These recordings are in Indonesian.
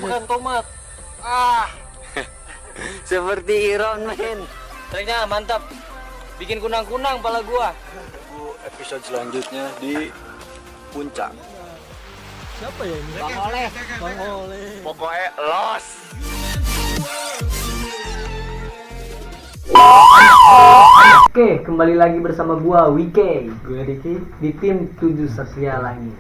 makan tomat. Ah, Seperti Iron Man. treknya mantap. Bikin kunang-kunang pala gua. Episode selanjutnya di puncak. Siapa ya ini? Bang Oleh. Bang Oleh. Pokoknya los. Oke, kembali lagi bersama gua Wike. Gue Riki di tim 7 Satria Langit.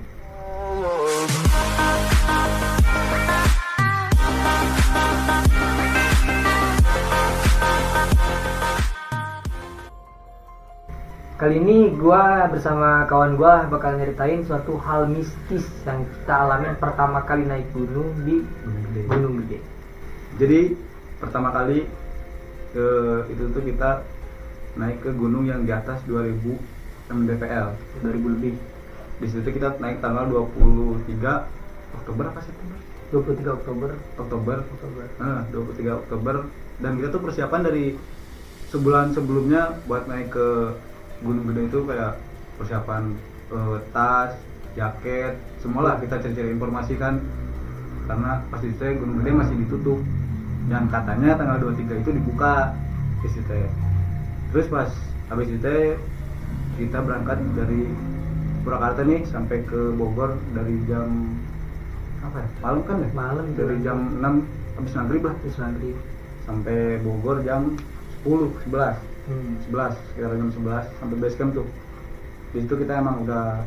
Kali ini gua bersama kawan gua bakal nyeritain suatu hal mistis yang kita alamin pertama kali naik gunung di Gunung Gede. Jadi pertama kali itu tuh kita naik ke gunung yang di atas 2000 mdpl, 2000 lebih. Di situ kita naik tanggal 23 Oktober apa September? 23 Oktober. Oktober. 23 Oktober. Oktober, dan kita tuh persiapan dari sebulan sebelumnya buat naik ke Gunung Gede itu kayak persiapan tas, jaket, semualah kita cari-cari informasi kan, karena pasti itu Gunung Gede masih ditutup dan katanya tanggal 23 itu dibuka di situ. Terus pas habis itu kita berangkat dari Purwakarta nih sampai ke Bogor dari jam apa ya? Malam kan ya? Malam Dari jam 6 habis maghrib lah, sampai Bogor jam 10, 11 sekitar jam 11 sampai base camp tuh. Di situ kita emang udah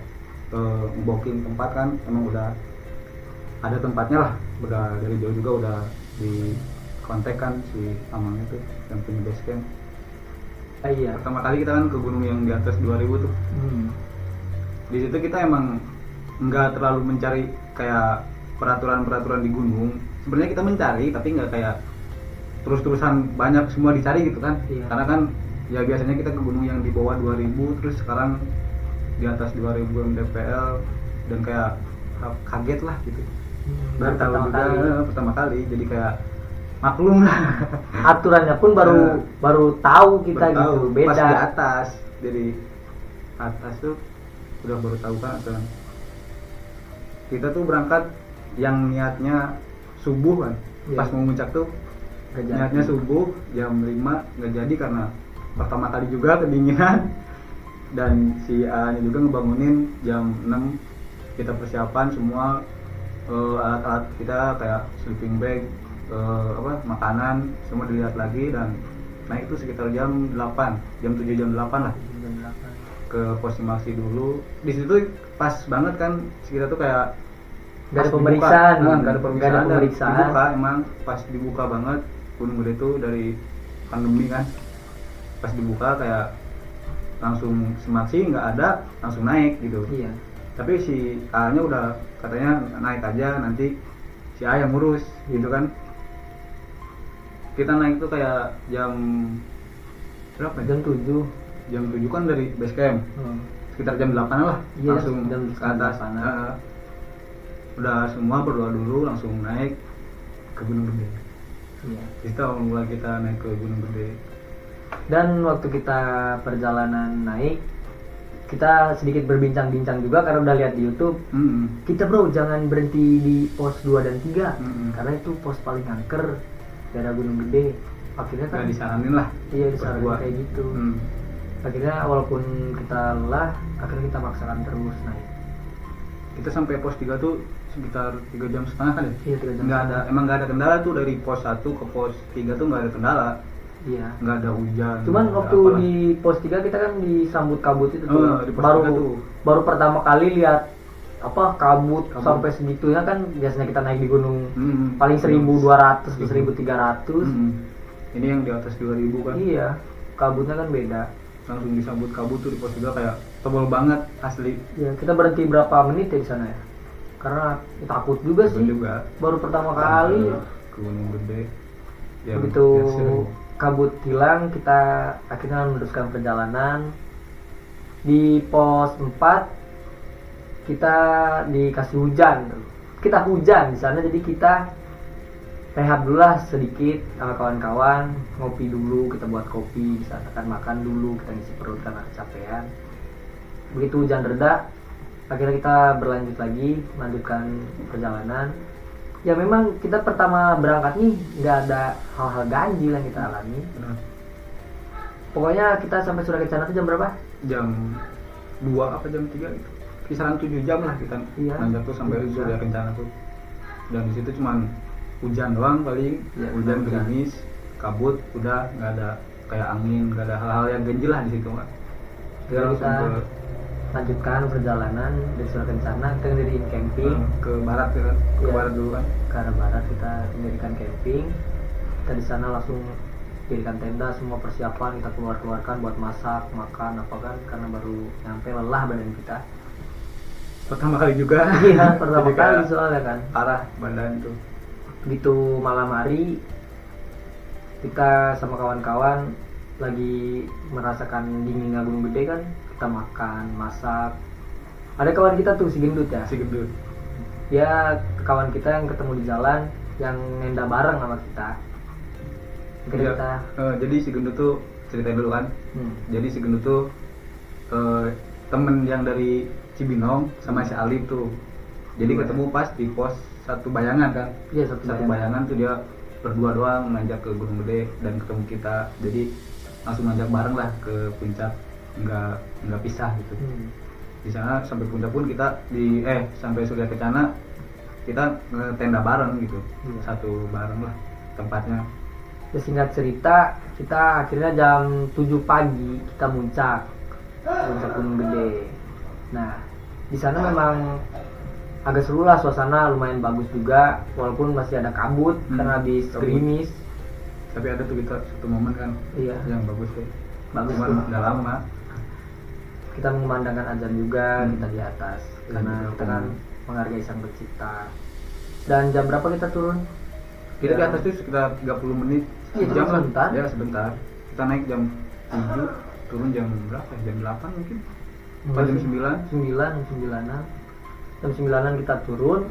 booking tempat kan, emang udah ada tempatnya lah, udah dari jauh juga udah di kontak kan si Amangnya tuh yang punya base camp. Iya. Pertama kali kita kan ke gunung yang di atas 2000 tuh. Di situ kita emang nggak terlalu mencari kayak peraturan di gunung. Sebenarnya kita mencari tapi nggak kayak terus-terusan banyak semua dicari gitu kan. Iya. Karena kan ya biasanya kita ke gunung yang di bawah 2000, terus sekarang di atas 2000 mdpl dan kayak kaget lah gitu. Baru tahu juga pertama kali, jadi kayak maklum lah. Aturannya pun baru tahu kita Baru tahu, gitu, beda. pas di atas, jadi atas tuh udah baru tahu kan aturan. Kita tuh berangkat yang niatnya subuh kan, Iya. pas mau muncak tuh Nggak jadi. niatnya subuh jam 5 nggak jadi karena pertama kali juga kedinginan, dan si A nya juga ngebangunin jam 6. Kita persiapan semua alat-alat kita kayak sleeping bag, makanan semua dilihat lagi, dan naik itu sekitar jam 8, jam 7 jam 8 lah Jam 8. ke pos Simasi dulu. Di situ pas banget kan kita tuh kayak Nggak ada pas pemeriksaan. dibuka, nggak ada pemeriksaan, dan pemeriksaan. dibuka, emang pas dibuka banget Gunung Gede itu dari pandemi kan. Pas dibuka kayak langsung Simasi nggak ada, langsung naik gitu. Iya. Tapi si A nya udah katanya naik aja, nanti si A yang ngurus gitu kan. Kita naik tuh kayak jam berapa ya? Jam 7. Jam 7 kan dari base camp, sekitar jam 8 lah. Iya, Langsung jam ke atas. 8. Udah semua berdoa dulu, langsung naik ke Gunung Gede. Iya. Itu awal mula kita naik ke Gunung Gede. Dan waktu kita perjalanan naik, kita sedikit berbincang-bincang juga karena udah lihat di YouTube. Kita bro jangan berhenti di pos 2 dan 3 karena itu pos paling angker daerah Gunung Gede. Akhirnya kan Nggak disaranin lah. iya pos disaranin dua. kayak gitu. Akhirnya walaupun kita lelah, akhirnya kita maksakan terus naik. Kita sampai pos 3 tuh sekitar 3 jam setengah kan ya? Iya 3 jam. Emang nggak ada kendala tuh, dari pos 1 ke pos 3 tuh nggak ada kendala. Iya. Nggak ada hujan. Cuman nggak ada waktu apalah. di pos 3 kita kan disambut kabut itu tuh. di pos 3 tuh. Baru pertama kali lihat kabut sampai segitunya kan. Biasanya kita naik di gunung paling 1200 ke 1300. Ini yang di atas 2000 kan. Iya, kabutnya kan beda. Langsung disambut kabut tuh di pos 3 kayak tebal banget asli. Ya, kita berhenti berapa menit ya di sana ya? Karena takut juga Takut sih. juga. Baru pertama kali. Ke Gunung Gede. Ya, Begitu seru. kabut hilang, kita akhirnya meneruskan perjalanan. Di pos 4 kita dikasih hujan. Kita hujan di sana, jadi kita rehat dulu lah sedikit sama kawan-kawan, ngopi dulu, kita buat kopi di sana kan, makan dulu, kita ngisi perut karena kecapean. Begitu hujan reda, akhirnya kita berlanjut lagi melanjutkan perjalanan. ya memang kita pertama berangkat nih nggak ada hal-hal ganjil yang kita alami. Benar. Pokoknya kita sampai Surya Kencana itu jam berapa? Jam 2 apa jam 3 gitu. Kisaran 7 jam lah kita Iya, nanjak tuh sampai 7 jam. Surya Kencana tuh. Dan di situ cuman hujan doang paling, Iya, hujan hujan. gerimis, kabut, udah nggak ada kayak angin, nggak ada hal-hal yang ganjil lah di situ Pak. Jadi langsung kita lanjutkan perjalanan dari Surya Kencana, kita ngiriin camping. ke barat ya kan, ke Iya. barat dulu kan. Ke arah barat kita mendirikan camping. Kita di sana langsung dirikan tenda, semua persiapan kita keluarkan buat masak, makan apa kan, karena baru nyampe lelah badan kita. Pertama kali juga. Iya, pertama Jadi kayak kali soalnya kan. parah badan tuh. Begitu malam hari kita sama kawan-kawan lagi merasakan dinginnya Gunung Gede kan, kita makan, masak. Ada kawan kita tuh si gendut ya. Si gendut. Dia kawan kita yang ketemu di jalan, yang nenda bareng sama kita. Akhirnya Iya. kita Jadi si gendut tuh ceritain dulu kan. Jadi si gendut tuh temen yang dari Cibinong sama si Alif tuh. Jadi Iya. ketemu pas di pos satu bayangan kan. Iya, satu bayangan tuh dia berdua doang nanjak ke Gunung Gede dan ketemu kita. Jadi langsung nanjak bareng lah ke puncak, nggak pisah gitu. Di sana sampai puncak pun kita sampai Surya Kencana kita tenda bareng gitu. Iya. Satu bareng lah tempatnya. Ya, singkat cerita, kita akhirnya jam 7 pagi kita puncak Gunung Gede. Nah, di sana memang agak seru lah, suasana lumayan bagus juga, walaupun masih ada kabut karena habis kabut. gerimis. Tapi ada tuh kita satu momen kan Iya, yang bagus tuh. bagus Cuman tuh. udah lama. Kita mengumandangkan azan juga, kita di atas, Dan karena juga kita kan menghargai Sang Pencipta. Dan jam berapa kita turun? Kita di atas tuh sekitar 30 menit. Iya, Jam lah. sebentar. Ya sebentar. Kita naik jam 7, turun jam berapa? Jam 8 mungkin. Apa jam 9? 9, jam 9 kita turun.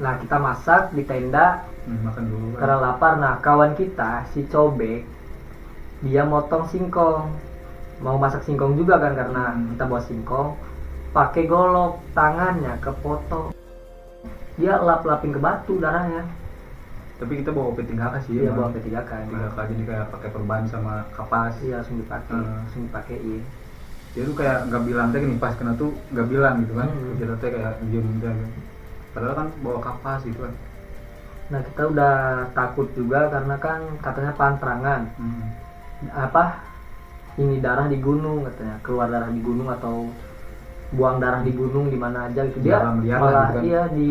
Nah, kita masak di tenda Makan dulu kan. karena lapar. Nah, kawan kita si Cobek dia motong singkong, mau masak singkong juga kan, karena kita bawa singkong, pakai golok, tangannya kepotong, dia lap-lapin ke batu darahnya. Tapi kita bawa P3K sih. Dia emang. bawa P3K emang. 3K jadi kayak pakai perban sama kapas. Iya, langsung dipakai, langsung dipakein. Dia tuh kayak nggak bilang teh gini, pas kena tuh nggak bilang gitu kan. Kita teh kayak diem aja kan. Padahal kan bawa kapas gitu kan. Nah, kita udah takut juga karena kan katanya pantrangan. Apa ini darah di gunung katanya, keluar darah di gunung atau buang darah di gunung di mana aja gitu. Dia Dalam liar malah gitu kan. dia di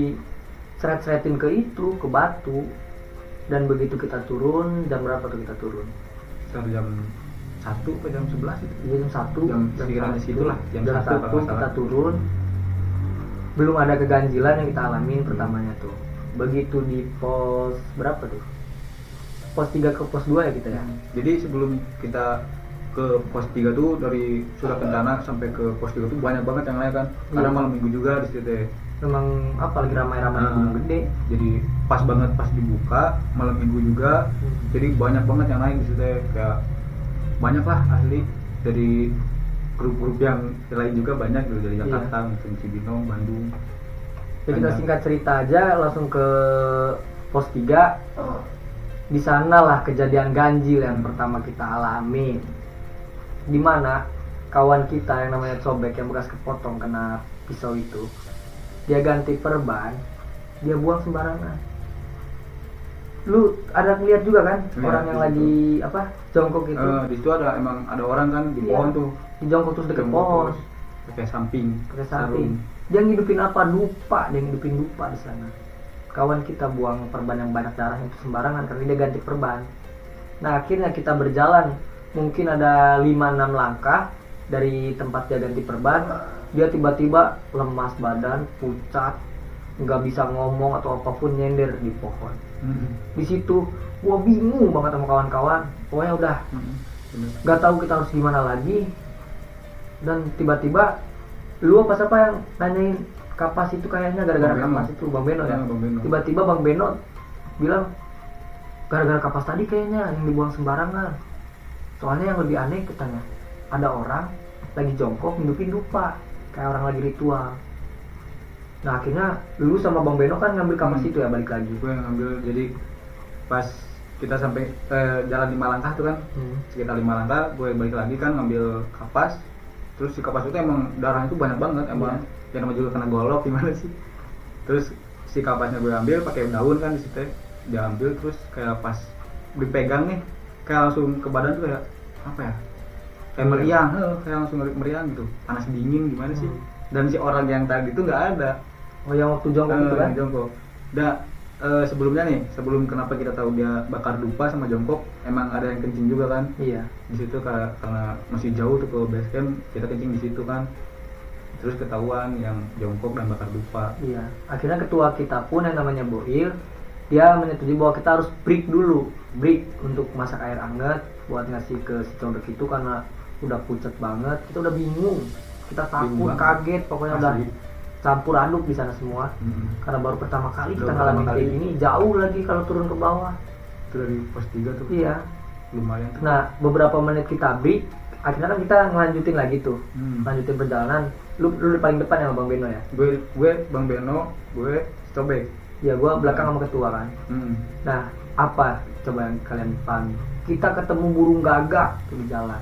seret-seretin ke itu, ke batu. Dan begitu kita turun, jam berapa tuh kita turun? Sekitar jam 1 atau jam 11 itu. Jam 1, Jam sekiranya situ lah, jam 1 kalau nggak kita salah. turun. Belum ada keganjilan yang kita alamin pertamanya tuh. Begitu di pos berapa tuh? Pos 3 ke pos 2 ya kita ya? Jadi sebelum kita ke pos 3 tuh dari Surya Kencana sampai ke pos 3 tuh banyak banget yang lain kan. Karena Iya. malam minggu juga di situ teh. Memang apa lagi ramai-ramai Gunung Gede. Jadi pas banget pas dibuka malam minggu juga. Jadi banyak banget yang lain di situ teh, kayak banyak lah asli dari grup-grup yang lain juga banyak gitu dari Jakarta, mungkin Cibinong, Bandung. Jadi kita Banyak. singkat cerita aja langsung ke pos 3. Di sanalah kejadian ganjil yang pertama kita alami. Di mana kawan kita yang namanya Cobek yang bekas kepotong kena pisau itu, dia ganti perban, dia buang sembarangan. Lu ada ngeliat juga kan Lihat, orang yang di lagi apa jongkok itu, Di situ ada orang kan di Iya. pohon tuh. di jongkok terus deket Jongkok pohon, terus, pakai samping. pakai samping. Dia ngidupin apa? Dupa, dia ngidupin dupa di sana. Kawan kita buang perban yang banyak darahnya itu sembarangan karena dia ganti perban. Nah, akhirnya kita berjalan mungkin ada 5-6 langkah dari tempat dia ganti perban. Dia tiba-tiba lemas badan, pucat, nggak bisa ngomong atau apapun, nyender di pohon. Di situ gua bingung banget sama kawan-kawan. Pokoknya udah Bener. nggak tahu kita harus gimana lagi. Dan tiba-tiba lu apa siapa yang nanyain kapas itu, kayaknya gara-gara Bang Beno. kapas itu Bang Beno ya. Bang Beno. Tiba-tiba Bang Beno bilang gara-gara kapas tadi kayaknya yang dibuang sembarangan. Soalnya yang lebih aneh katanya ada orang lagi jongkok ngidupin dupa kayak orang lagi ritual. Nah akhirnya lu sama Bang Beno kan ngambil kapas itu ya, balik lagi. Gue yang ngambil, jadi pas kita sampai jalan 5 langkah tuh kan, sekitar 5 langkah gue balik lagi kan ngambil kapas. Terus si kapas itu emang darahnya itu banyak banget emang, yang namanya juga kena golok gimana sih. Terus si kapasnya gue ambil pakai daun kan di situ, diambil terus kayak pas dipegang nih kayak langsung ke badan tuh kayak apa ya, kayak meriang, kayak langsung meriang gitu, panas dingin gimana sih. Dan si orang yang tadi itu nggak ada. Oh yang waktu jongkok itu kan? Jongkok. Sebelumnya nih, sebelum kenapa kita tahu dia bakar dupa sama jongkok, emang ada yang kencing juga kan? Iya. Di situ karena masih jauh tuh ke base camp, kita kencing di situ kan. Terus ketahuan yang jongkok dan bakar dupa. Iya. Akhirnya ketua kita pun yang namanya Boil, dia menyetujui bahwa kita harus break dulu, break untuk masak air hangat buat ngasih ke si cobek itu karena udah pucat banget. Kita udah bingung, kita takut, kaget, pokoknya udah campur aduk di sana semua. Karena baru pertama kali kita ngalamin kayak gini, jauh lagi kalau turun ke bawah. Itu dari pos 3 tuh. Iya. Lumayan tuh. Nah, beberapa menit kita break, akhirnya kan kita ngelanjutin lagi tuh. Lanjutin perjalanan. Lu paling depan ya Bang Beno ya? Gue Bang Beno, gue Cobek. Ya, gue belakang sama ketua kan. Nah, apa coba yang kalian pahami? Kita ketemu burung gagak tuh di jalan.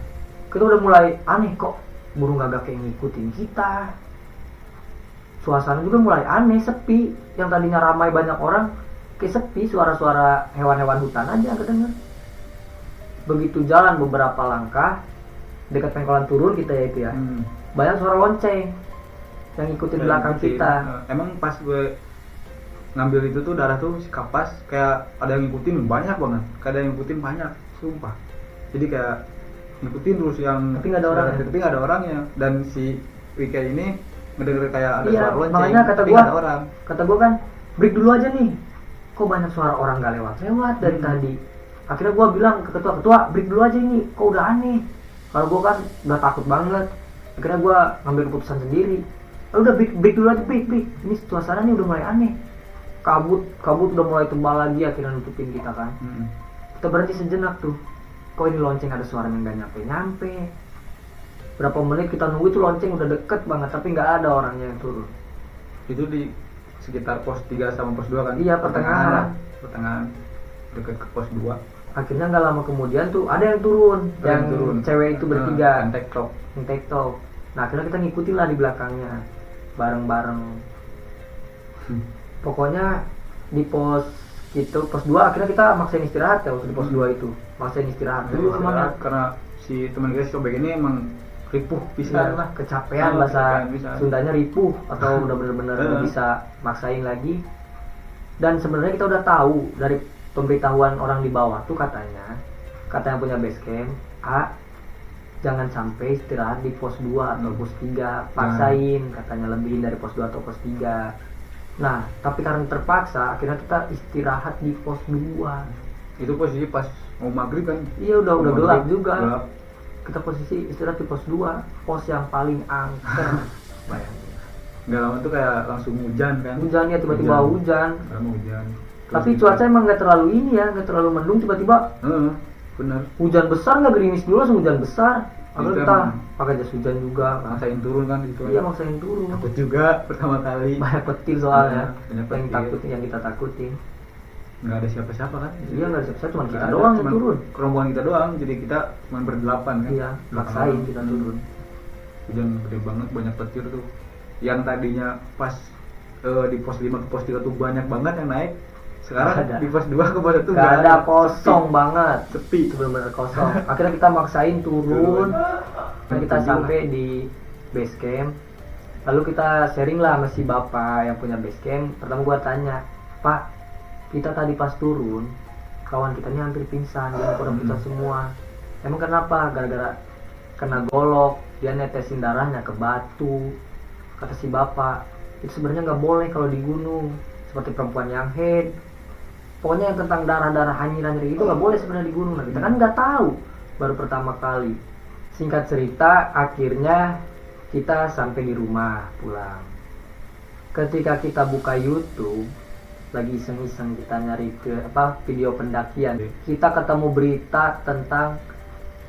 Kita udah mulai aneh, kok burung gagak kayak ngikutin kita. Suasana juga mulai aneh, sepi. Yang tadinya ramai banyak orang, kayak sepi, suara-suara hewan-hewan hutan aja kedengar. Begitu jalan beberapa langkah, dekat pengkolan turun kita ya itu ya. Banyak suara lonceng yang ngikutin belakang kita. Emang pas gue ngambil itu tuh darah tuh si kapas kayak ada yang ngikutin banyak banget, kayak ada yang ngikutin banyak, sumpah. Jadi kayak ngikutin terus yang tapi nggak ada orangnya. Tapi nggak ada orangnya. Dan si Wika ini ngedenger kayak ada iya, suara lonceng. makanya kata gua kan break dulu aja nih. Kok banyak suara orang gak lewat dari tadi. Akhirnya gua bilang ke ketua break dulu aja ini. Kok udah aneh. Kalau gua kan udah takut banget. Akhirnya gua ngambil keputusan sendiri. Udah break dulu aja, break. Ini suasana nih udah mulai aneh. Kabut udah mulai tebal lagi, akhirnya nutupin kita kan. Kita berhenti sejenak tuh. Kok ini lonceng ada suaranya nggak nyampe. Berapa menit kita nunggu itu lonceng udah deket banget tapi nggak ada orangnya yang turun. Itu di sekitar pos 3 sama pos 2 kan? Iya, pertengahan deket ke pos 2. Akhirnya nggak lama kemudian tuh ada yang turun, cewek itu bertiga yang tektok. Nah akhirnya kita ngikutin lah di belakangnya bareng-bareng. Pokoknya di pos itu pos 2 akhirnya kita maksain istirahat ya waktu di pos 2 itu. Maksain istirahat dulu emang karena si teman kita si Cobek ini emang ripuh pisan lah, kecapean, bahasa Sundanya ripuh atau udah bener-bener gak bisa maksain lagi. Dan sebenarnya kita udah tahu dari pemberitahuan orang di bawah tuh katanya punya base camp, jangan sampai istirahat di pos 2 atau pos 3, paksain katanya lebihin dari pos 2 atau pos 3. Nah, tapi karena terpaksa akhirnya kita istirahat di pos 2. Itu posisi pas mau maghrib kan? Iya, udah gelap juga. Kita posisi istirahat di pos 2, pos yang paling angker. Bayangin. Nggak lama tuh kayak langsung hujan kan? Hujannya tiba-tiba hujan. Hujan. Tapi cuaca emang nggak terlalu ini ya, nggak terlalu mendung, tiba-tiba. Bener. Hujan besar, nggak gerimis dulu langsung hujan besar. Akhirnya kita pakai jas hujan juga. Maksain turun kan gitu. Iya, maksain turun. Takut juga pertama kali. Banyak petir soalnya. Yang kita takutin. Nggak ada siapa-siapa kan? Iya, nggak ada siapa-siapa, cuma kita doang yang turun. Rombongan kita doang, jadi kita cuma berdelapan kan? Iya, maksain kita turun. Hujan gede banget, banyak petir tuh. Yang tadinya pas di pos 5 ke pos 3 tuh banyak banget yang naik. Sekarang di pos 2 ke pos 1 tuh nggak ada, kosong banget. Sepi. Itu benar-benar kosong. Akhirnya kita maksain turun. Dan kita sampai di base camp. Lalu kita sharing lah sama si bapak yang punya base camp. Pertama gua tanya, "Pak, kita tadi pas turun, kawan kita ini hampir pingsan, dia pada pingsan semua. Emang kenapa? Gara-gara kena golok, dia netesin darahnya ke batu." Kata si bapak, itu sebenarnya nggak boleh kalau di gunung, seperti perempuan yang head. Pokoknya yang tentang darah-darah hanyir-hanyir itu nggak boleh sebenarnya di gunung. Nah, kita kan nggak tahu, baru pertama kali. Singkat cerita, akhirnya kita sampai di rumah pulang. Ketika kita buka YouTube, lagi iseng-iseng kita nyari ke video pendakian, kita ketemu berita tentang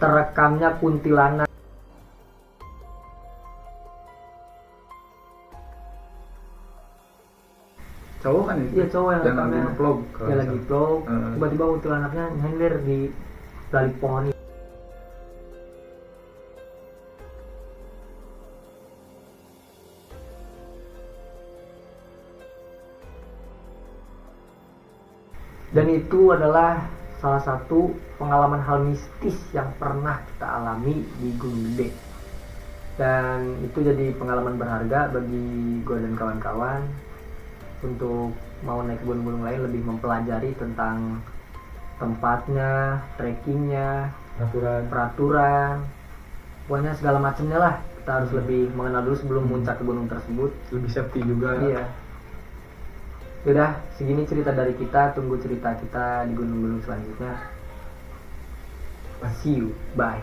terekamnya kuntilanak cowok kan Iya cowok yang lagi rekamnya. vlog Dia lagi vlog, tiba-tiba muncul anaknya nyender di balik pohon itu. Dan itu adalah salah satu pengalaman hal mistis yang pernah kita alami di Gunung Gede. Dan itu jadi pengalaman berharga bagi gue dan kawan-kawan untuk mau naik gunung-gunung lain, lebih mempelajari tentang tempatnya, trekkingnya, peraturan, pokoknya segala macamnya lah. Kita harus lebih mengenal dulu sebelum muncak ke gunung tersebut. lebih safety juga. Iya. Yaudah, segini cerita dari kita. Tunggu cerita kita di gunung-gunung selanjutnya. See you, bye.